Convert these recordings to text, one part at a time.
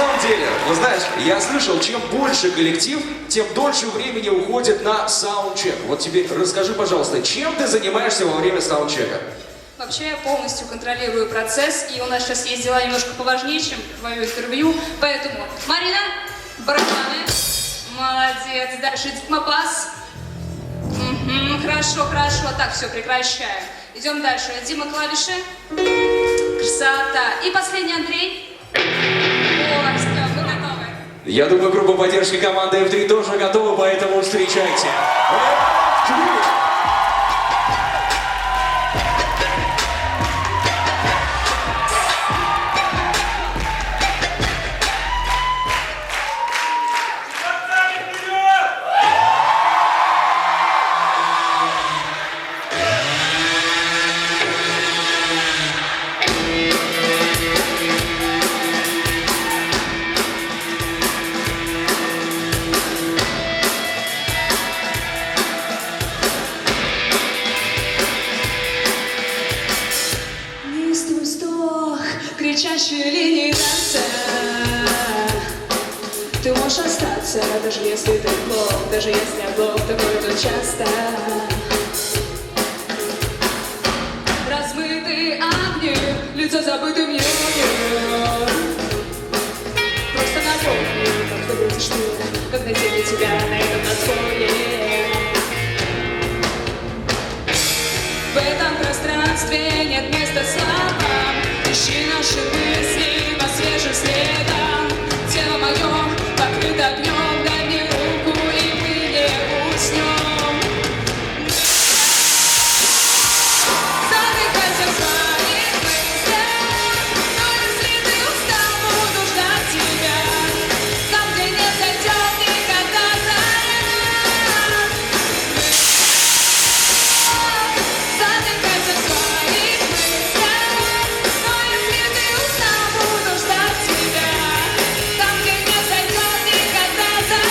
самом деле, вы знаешь, я слышал, чем больше коллектив, тем дольше времени уходит на саундчек. Вот теперь расскажи, пожалуйста, чем ты занимаешься во время саундчека? Вообще я полностью контролирую процесс, и у нас сейчас есть дела немножко поважнее, чем твое интервью, поэтому Марина, барабаны, молодец, дальше Димапас, хорошо, так, все, прекращаем, идем дальше, Дима клавиши, красота, и последний Андрей, о, все, мы готовы. Я думаю, группа поддержки команды F3 тоже готова, поэтому встречайте. F3! Кричащие линии танца. Ты можешь остаться, даже если ты плох, даже если облом такой то часто. Размытые огни, лицо забытым миром. Просто напомни, как ты будешь ты, когда тебе тебя на этом танцполе. В этом пространстве нет места словам. Ищи наши мысли по свежим следам. Тело мое покрыто огнем, дай мне руку, и мы не уснем. Задыхайся в своих мыслях, но если ты устал, буду ждать тебя. Там, где не зайдет никогда заря. Задыхайся в своих мыслях, но если ты устал, буду ждать тебя. Там, где не зайдет никогда заря.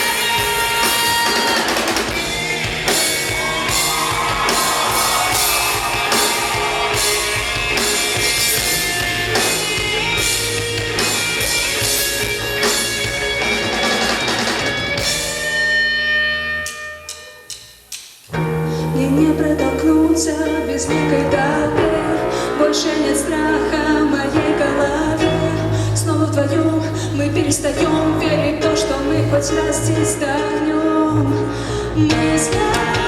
Мне не протолкнуться без некой толпы. Больше нет страха в моей голове. Снова вдвоем мы перестаем верить в то, что мы хоть раз здесь вдохнем. Мы знаем.